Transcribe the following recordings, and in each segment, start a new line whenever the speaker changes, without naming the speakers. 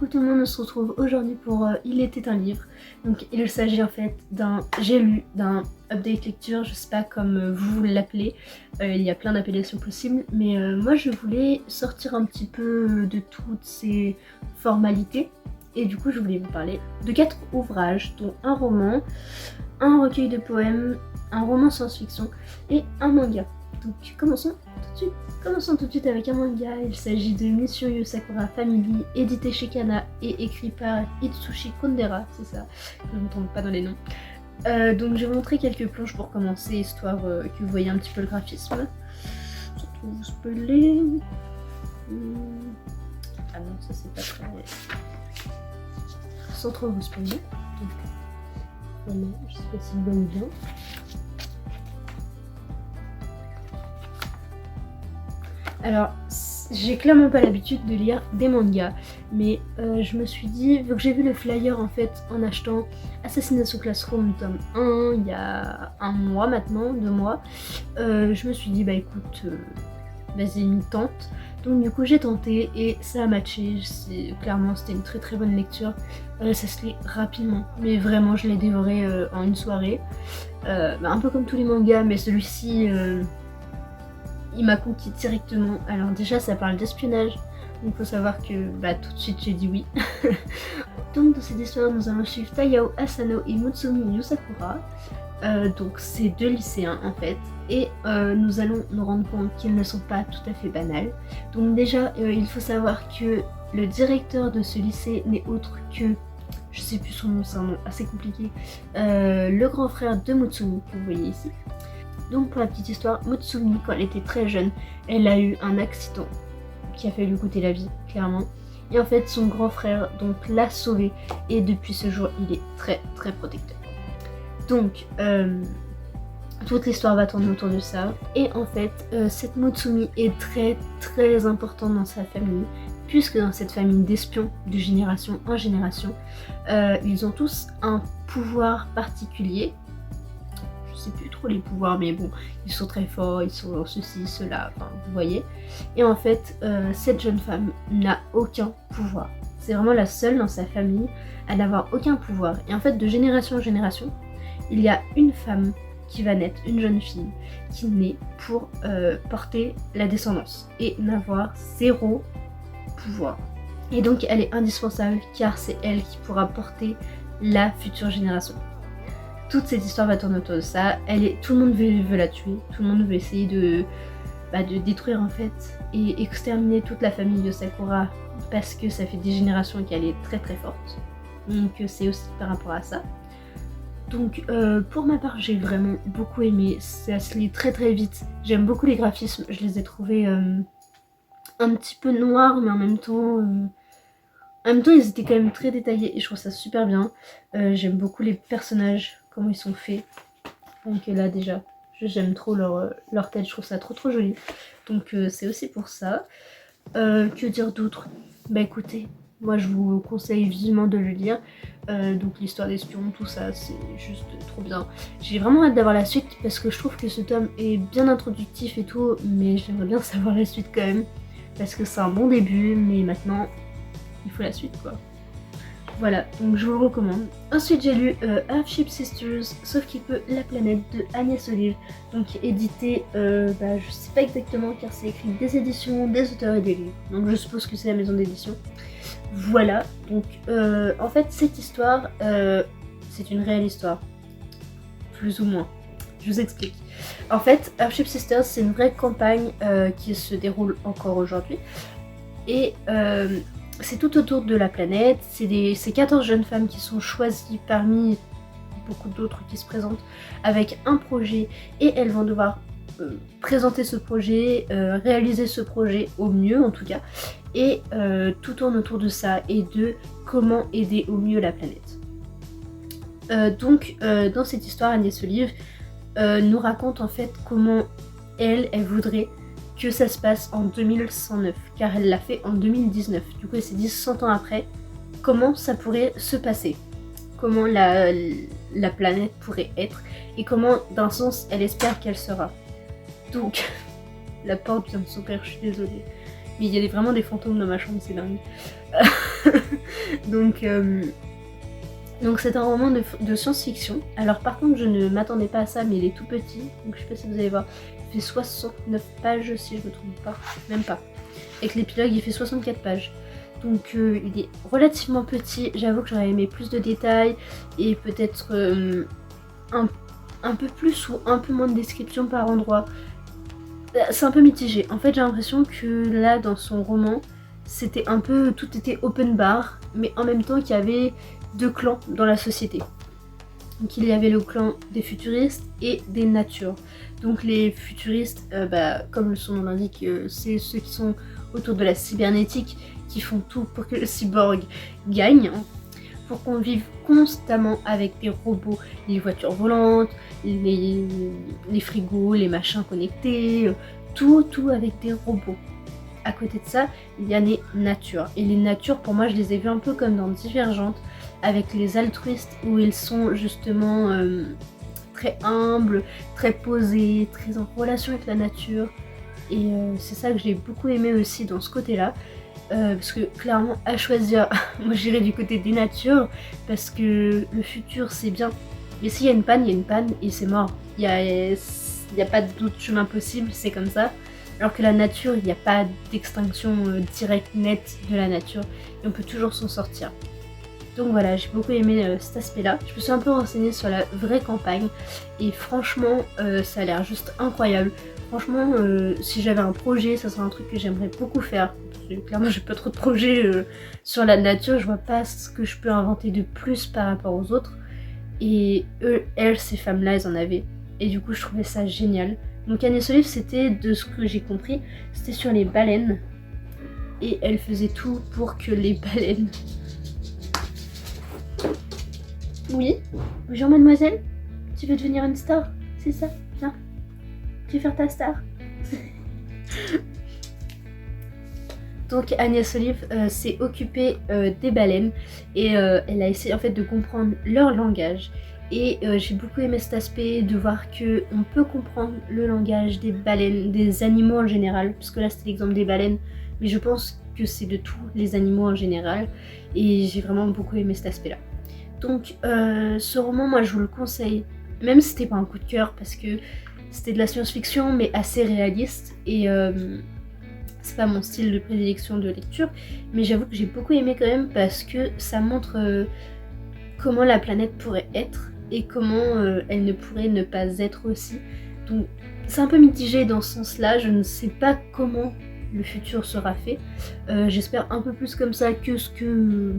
coucou tout le monde, on se retrouve aujourd'hui pour Il était un livre. Donc il s'agit en fait j'ai lu d'un update lecture, je sais pas comme vous l'appelez, il y a plein d'appellations possibles, mais moi je voulais sortir un petit peu de toutes ces formalités. Et du coup je voulais vous parler de 4 ouvrages, dont un roman, un recueil de poèmes, un roman science-fiction et un manga. Donc commençons tout de suite avec un manga. Il s'agit de Mitsuru Sakura Family, édité chez Kana et écrit par Itsushi Kondera, c'est ça, je ne me trompe pas dans les noms. Donc je vais vous montrer quelques planches pour commencer, histoire que vous voyez un petit peu le graphisme. Sans trop vous spoiler. Ah non, ça c'est pas très... Sans trop vous spoiler. Donc voilà, je sais pas si vous voyez bien. Alors, j'ai clairement pas l'habitude de lire des mangas, mais je me suis dit, vu que j'ai vu le flyer en fait en achetant Assassination Classroom tome 1 il y a un mois maintenant, 2 mois, je me suis dit bah écoute, vas-y une tente. Donc du coup j'ai tenté et ça a matché, clairement c'était une très bonne lecture, ça se lit rapidement, mais vraiment je l'ai dévoré en une soirée, un peu comme tous les mangas, mais celui-ci... il m'a conquis directement. Alors déjà ça parle d'espionnage, donc faut savoir que tout de suite j'ai dit oui. Donc dans cette histoire nous allons suivre Tayao Asano et Mutsumi Yusakura, donc c'est 2 lycéens en fait, et nous allons nous rendre compte qu'ils ne sont pas tout à fait banals. Donc déjà il faut savoir que le directeur de ce lycée n'est autre que, je sais plus son nom, c'est un nom assez compliqué, le grand frère de Mutsumi que vous voyez ici. Donc pour la petite histoire, Mutsumi, quand elle était très jeune, elle a eu un accident qui a fait lui coûter la vie, clairement. Et en fait, son grand frère donc l'a sauvée, et depuis ce jour, il est très protecteur. Donc, toute l'histoire va tourner autour de ça. Et en fait, cette Mutsumi est très importante dans sa famille, puisque dans cette famille d'espions, de génération en génération, ils ont tous un pouvoir particulier. Je sais plus trop les pouvoirs, mais bon, ils sont très forts, ils sont ceci, cela, enfin vous voyez. Et en fait, cette jeune femme n'a aucun pouvoir. C'est vraiment la seule dans sa famille à n'avoir aucun pouvoir. Et en fait, de génération en génération, il y a une femme qui va naître, une jeune fille, qui naît pour porter la descendance et n'avoir 0 pouvoir. Et donc elle est indispensable car c'est elle qui pourra porter la future génération. Toute cette histoire va tourner autour de ça. Tout le monde veut la tuer, tout le monde veut essayer de détruire en fait et exterminer toute la famille de Sakura, parce que ça fait des générations qu'elle est très forte. Donc c'est aussi par rapport à ça. Donc pour ma part j'ai vraiment beaucoup aimé, ça se lit très vite. J'aime beaucoup les graphismes, je les ai trouvés un petit peu noirs, mais en même temps ils étaient quand même très détaillés et je trouve ça super bien. J'aime beaucoup les personnages, comment ils sont faits. Donc là déjà, j'aime trop leur tête, je trouve ça trop joli. Donc c'est aussi pour ça. Que dire d'autre? Bah écoutez, moi je vous conseille vivement de le lire. Donc l'histoire d'espion, tout ça, c'est juste trop bien. J'ai vraiment hâte d'avoir la suite parce que je trouve que ce tome est bien introductif et tout, mais j'aimerais bien savoir la suite quand même. Parce que c'est un bon début, mais maintenant il faut la suite quoi. Voilà, donc je vous le recommande. Ensuite j'ai lu Earthship Sisters, sauf qu'il peut la planète de Agnès Olive, donc édité, je sais pas exactement car c'est écrit des éditions, des auteurs et des livres, donc je suppose que c'est la maison d'édition. Voilà, donc en fait cette histoire, c'est une réelle histoire, plus ou moins. Je vous explique. En fait, Earthship Sisters c'est une vraie campagne qui se déroule encore aujourd'hui, et c'est tout autour de la planète, c'est 14 jeunes femmes qui sont choisies parmi beaucoup d'autres qui se présentent avec un projet, et elles vont devoir présenter ce projet, réaliser ce projet au mieux en tout cas, et tout tourne autour de ça et de comment aider au mieux la planète. Donc dans cette histoire, Agnès Olive nous raconte en fait comment elle voudrait que ça se passe en 2109, car elle l'a fait en 2019. Du coup, elle s'est dit 100 ans après, comment ça pourrait se passer, comment la planète pourrait être, et comment, d'un sens, elle espère qu'elle sera. Donc, la porte vient de s'ouvrir, je suis désolée. Mais il y a vraiment des fantômes dans ma chambre, c'est dingue. donc, donc c'est un roman de science-fiction. Alors par contre je ne m'attendais pas à ça, mais il est tout petit, donc je sais pas si vous allez voir. Il fait 69 pages si je me trompe pas, même pas. Avec l'épilogue il fait 64 pages. Donc il est relativement petit, j'avoue que j'aurais aimé plus de détails et peut-être un peu plus ou un peu moins de description par endroit. C'est un peu mitigé. En fait j'ai l'impression que là dans son roman, c'était un peu, tout était open bar, mais en même temps qu'il y avait deux clans dans la société. Donc il y avait le clan des futuristes et des natures. Donc les futuristes, comme son nom l'indique, c'est ceux qui sont autour de la cybernétique, qui font tout pour que le cyborg gagne, pour qu'on vive constamment avec des robots, les voitures volantes, les frigos, les machins connectés, tout avec des robots. À côté de ça, il y a les natures. Et les natures, pour moi, je les ai vues un peu comme dans Divergente, avec les altruistes, où ils sont justement très humbles, très posés, très en relation avec la nature. Et c'est ça que j'ai beaucoup aimé aussi dans ce côté-là. Parce que clairement, à choisir, moi j'irais du côté des natures, parce que le futur c'est bien. Mais s'il y a une panne, il y a une panne et c'est mort. Il y a pas d'autre chemin possible, c'est comme ça. Alors que la nature, il n'y a pas d'extinction directe, nette de la nature. Et on peut toujours s'en sortir. Donc voilà, j'ai beaucoup aimé cet aspect-là. Je me suis un peu renseignée sur la vraie campagne. Et franchement, ça a l'air juste incroyable. Franchement, si j'avais un projet, ça serait un truc que j'aimerais beaucoup faire. Parce que clairement, j'ai pas trop de projets sur la nature. Je vois pas ce que je peux inventer de plus par rapport aux autres. Et ces femmes-là, elles en avaient. Et du coup, je trouvais ça génial. Donc Agnès Olive, c'était, de ce que j'ai compris, c'était sur les baleines. Et elle faisait tout pour que les baleines... Oui? Bonjour mademoiselle? Tu veux devenir une star? C'est ça? Viens. Tu veux faire ta star? Donc Agnès Olive s'est occupée des baleines et elle a essayé en fait de comprendre leur langage. Et j'ai beaucoup aimé cet aspect de voir qu'on peut comprendre le langage des baleines, des animaux en général, parce que là c'était l'exemple des baleines, mais je pense que c'est de tous les animaux en général, et j'ai vraiment beaucoup aimé cet aspect-là. Donc ce roman, moi je vous le conseille, même si c'était pas un coup de cœur, parce que c'était de la science-fiction, mais assez réaliste, et c'est pas mon style de prédilection de lecture, mais j'avoue que j'ai beaucoup aimé quand même, parce que ça montre comment la planète pourrait être, et comment elle ne pourrait ne pas être aussi. Donc c'est un peu mitigé dans ce sens-là, je ne sais pas comment le futur sera fait. J'espère un peu plus comme ça que ce que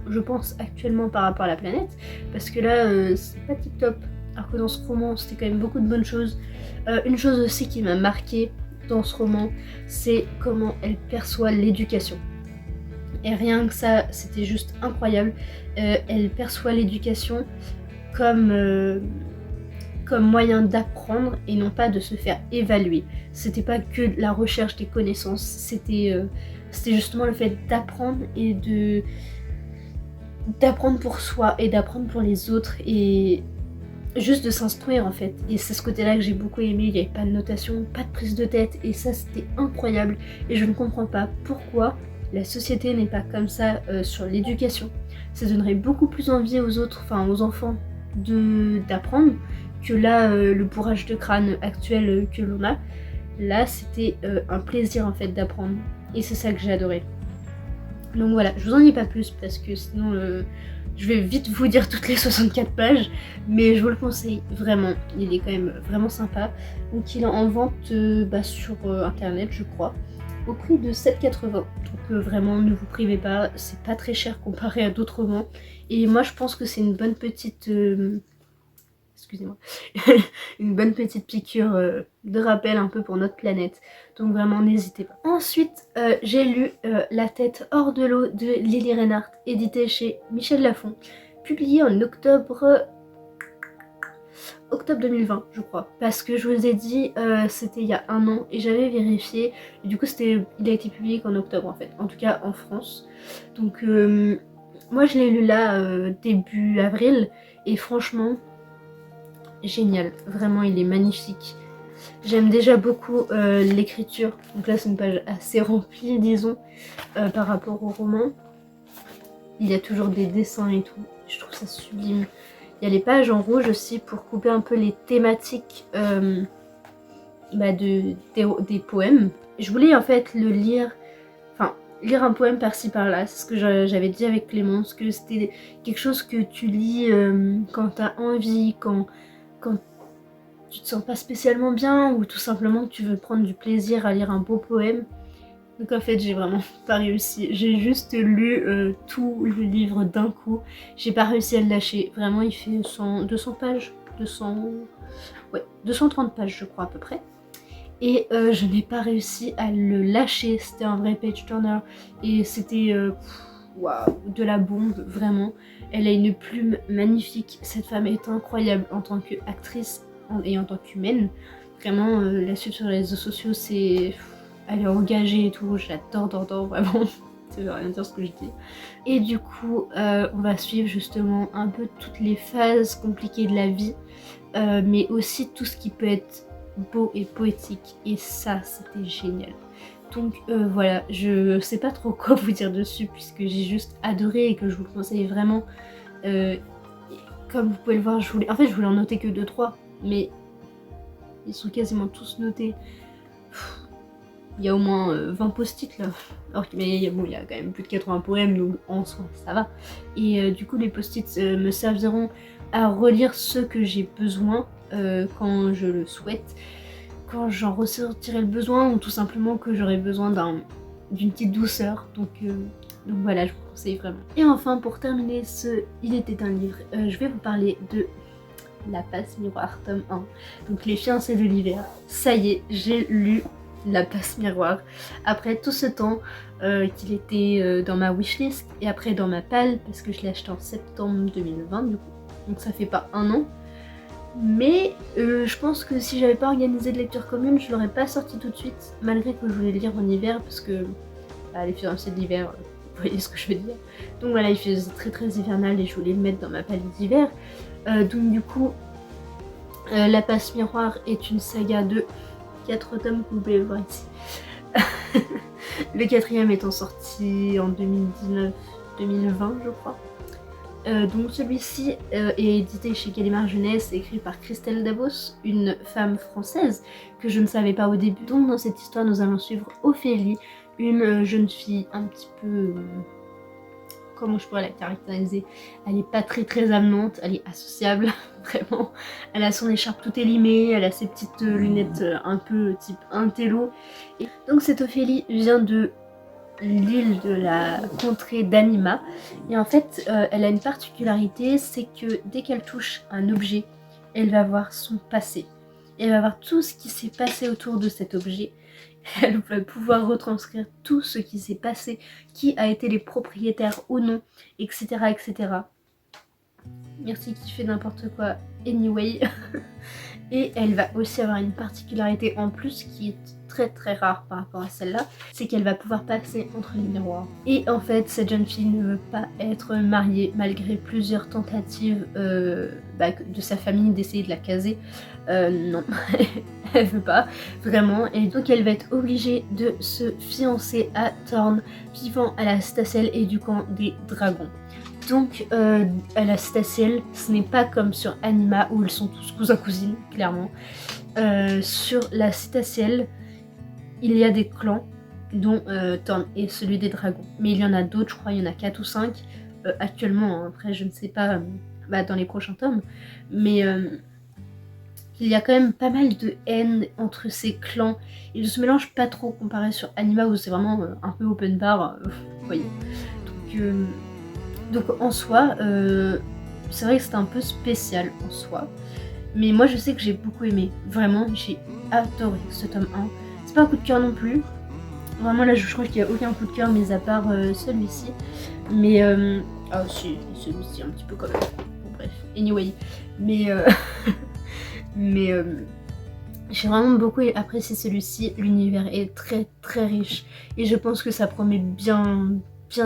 je pense actuellement par rapport à la planète, parce que là c'est pas tip top, alors que dans ce roman c'était quand même beaucoup de bonnes choses. Une chose aussi qui m'a marquée dans ce roman, c'est comment elle perçoit l'éducation. Et rien que ça, c'était juste incroyable. Elle perçoit l'éducation comme moyen d'apprendre et non pas de se faire évaluer. C'était pas que la recherche des connaissances, c'était justement le fait d'apprendre et d'apprendre pour soi et d'apprendre pour les autres et juste de s'instruire en fait. Et c'est ce côté-là que j'ai beaucoup aimé, il n'y avait pas de notation, pas de prise de tête et ça c'était incroyable et je ne comprends pas pourquoi la société n'est pas comme ça sur l'éducation. Ça donnerait beaucoup plus envie aux autres, enfin aux enfants d'apprendre que là le bourrage de crâne actuel que l'on a. Là c'était un plaisir en fait d'apprendre et c'est ça que j'ai adoré. Donc voilà, je vous en dis pas plus parce que sinon je vais vite vous dire toutes les 64 pages, mais je vous le conseille vraiment, il est quand même vraiment sympa. Donc il est en vente sur internet je crois, au prix de 7,80. Donc vraiment ne vous privez pas, c'est pas très cher comparé à d'autres romans. Et moi je pense que c'est une bonne petite... excusez-moi, une bonne petite piqûre de rappel un peu pour notre planète. Donc vraiment n'hésitez pas. Ensuite j'ai lu La tête hors de l'eau de Lily Reinhardt, édité chez Michel Lafon, publié en octobre 2020 je crois, parce que je vous ai dit c'était il y a un an et j'avais vérifié et du coup il a été publié qu'en octobre en fait, en tout cas en France. Donc moi je l'ai lu là début avril et franchement génial, vraiment il est magnifique. J'aime déjà beaucoup l'écriture, donc là c'est une page assez remplie disons par rapport au roman. il y a toujours des dessins et tout. Je trouve ça sublime. Il y a les pages en rouge aussi pour couper un peu les thématiques des poèmes. Je voulais en fait le lire, lire un poème par-ci par-là, c'est ce que j'avais dit avec Clémence, que c'était quelque chose que tu lis quand t'as envie, quand tu te sens pas spécialement bien, ou tout simplement que tu veux prendre du plaisir à lire un beau poème. Donc en fait j'ai vraiment pas réussi, j'ai juste lu tout le livre d'un coup, j'ai pas réussi à le lâcher, vraiment il fait 200 pages, 230 pages je crois à peu près. Et je n'ai pas réussi à le lâcher, c'était un vrai page turner et c'était de la bombe, vraiment. Elle a une plume magnifique, cette femme est incroyable en tant qu'actrice et en tant qu'humaine. Vraiment, la suite sur les réseaux sociaux, elle est engagée et tout, j'adore vraiment. Ça veut rien dire ce que je dis. Et du coup, on va suivre justement un peu toutes les phases compliquées de la vie, mais aussi tout ce qui peut être beau et poétique, et ça c'était génial. Donc voilà, je sais pas trop quoi vous dire dessus puisque j'ai juste adoré et que je vous le conseille vraiment. Comme vous pouvez le voir, je voulais en noter que 2-3, mais ils sont quasiment tous notés. Il y a au moins 20 post-it là, mais il y a quand même plus de 80 poèmes, donc en soi ça va. Et du coup les post-it me serviront à relire ce que j'ai besoin quand je le souhaite, quand j'en ressentirai le besoin, ou tout simplement que j'aurai besoin d'une petite douceur. Donc voilà, je vous conseille vraiment. Et enfin, pour terminer ce Il était un livre, je vais vous parler de La Passe Miroir, tome 1. Donc Les Fiancés de l'hiver. Ça y est, j'ai lu La Passe Miroir. Après tout ce temps qu'il était dans ma wishlist et après dans ma palle, parce que je l'ai acheté en septembre 2020 du coup. Donc ça fait pas un an. Mais je pense que si j'avais pas organisé de lecture commune, je l'aurais pas sorti tout de suite, malgré que je voulais le lire en hiver, parce que les fiancés de l'hiver, vous voyez ce que je veux dire. Donc voilà, il faisait très hivernal et je voulais le mettre dans ma palette d'hiver. Donc du coup, La Passe Miroir est une saga de 4 tomes que vous pouvez voir ici. Le 4e étant sorti en 2019-2020 je crois. Donc celui-ci est édité chez Gallimard Jeunesse, écrit par Christelle Dabos, une femme française que je ne savais pas au début. Donc dans cette histoire nous allons suivre Ophélie, une jeune fille un petit peu... comment je pourrais la caractériser? Elle est pas très avenante, elle est associable, vraiment. Elle a son écharpe tout élimée, elle a ses petites lunettes un peu type intello. Et donc cette Ophélie vient de l'île de la contrée d'Anima, et en fait elle a une particularité, c'est que dès qu'elle touche un objet, elle va voir son passé, elle va voir tout ce qui s'est passé autour de cet objet, elle va pouvoir retranscrire tout ce qui s'est passé, qui a été les propriétaires ou non, etc. Merci qui fait n'importe quoi, anyway. Et elle va aussi avoir une particularité en plus qui est très rare par rapport à celle-là, c'est qu'elle va pouvoir passer entre les miroirs. Et en fait, cette jeune fille ne veut pas être mariée malgré plusieurs tentatives de sa famille d'essayer de la caser. Non, elle veut pas, vraiment. Et donc elle va être obligée de se fiancer à Thorn, vivant à la Stacelle et du camp des dragons. Donc à la Stacelle, ce n'est pas comme sur Anima où ils sont tous cousins-cousines, clairement. Sur la Stacelle, il y a des clans, dont Thorn est celui des dragons. Mais il y en a d'autres, je crois, il y en a 4 ou 5 actuellement. Hein. Après, je ne sais pas dans les prochains tomes. Mais il y a quand même pas mal de haine entre ces clans. Ils ne se mélangent pas trop comparé sur Anima où c'est vraiment un peu open bar. Vous voyez. Donc en soi, c'est vrai que c'était un peu spécial en soi. Mais moi je sais que j'ai beaucoup aimé. Vraiment, j'ai adoré ce tome 1. C'est pas un coup de cœur non plus. Vraiment là je crois qu'il n'y a aucun coup de cœur mis à part celui-ci. Mais ah si, celui-ci un petit peu quand même. Bon bref, anyway. Mais j'ai vraiment beaucoup apprécié celui-ci. L'univers est très riche. Et je pense que ça promet bien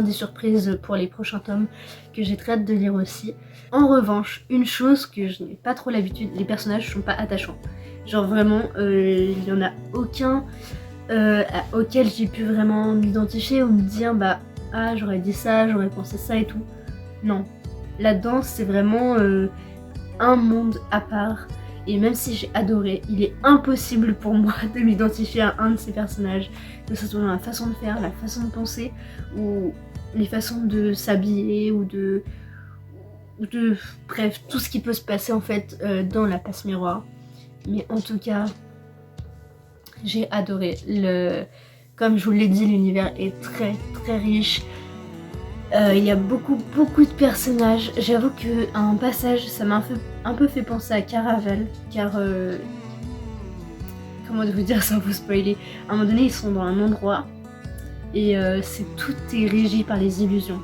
des surprises pour les prochains tomes que j'ai très hâte de lire aussi. En revanche, une chose que je n'ai pas trop l'habitude, les personnages sont pas attachants. Genre vraiment, il y en a aucun auquel j'ai pu vraiment m'identifier ou me dire ah j'aurais dit ça, j'aurais pensé ça et tout. Non, la danse c'est vraiment un monde à part. Et même si j'ai adoré, il est impossible pour moi de m'identifier à un de ces personnages, que ce soit dans la façon de faire, la façon de penser, ou les façons de s'habiller, ou de bref, tout ce qui peut se passer en fait dans la passe miroir. Mais en tout cas, j'ai adoré. Comme je vous l'ai dit, l'univers est très très riche. Il y a beaucoup de personnages. J'avoue qu'à un passage, ça m'a un peu fait penser à Caraval, car comment vous dire sans vous spoiler, à un moment donné ils sont dans un endroit et tout est régi par les illusions.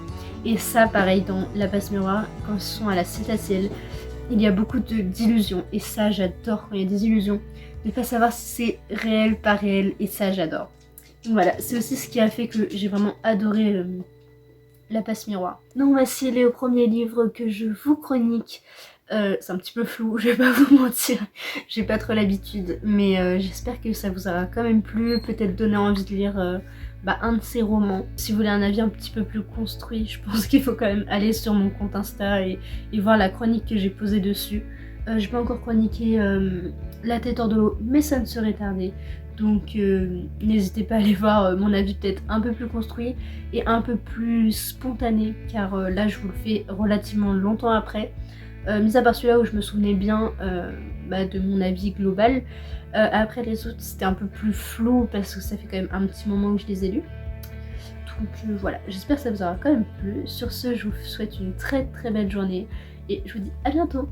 Et ça pareil dans la passe miroir, quand ils sont à la cétacelle, il y a beaucoup d'illusions et ça j'adore quand il y a des illusions, de pas savoir si c'est réel, pas réel, et ça j'adore. Donc voilà, c'est aussi ce qui a fait que j'ai vraiment adoré la passe miroir. Donc voici aller au premier livre que je vous chronique. C'est un petit peu flou, je vais pas vous mentir, j'ai pas trop l'habitude, mais j'espère que ça vous aura quand même plu, peut-être donné envie de lire un de ces romans. Si vous voulez un avis un petit peu plus construit, je pense qu'il faut quand même aller sur mon compte Insta et voir la chronique que j'ai posée dessus. J'ai pas encore chroniqué La tête hors de l'eau, mais ça ne serait tardé. Donc n'hésitez pas à aller voir mon avis peut-être un peu plus construit et un peu plus spontané, car là je vous le fais relativement longtemps après. Mis à part celui-là où je me souvenais bien de mon avis global. Après les autres c'était un peu plus flou parce que ça fait quand même un petit moment que je les ai lus. Donc voilà, j'espère que ça vous aura quand même plu. Sur ce, je vous souhaite une très très belle journée et je vous dis à bientôt.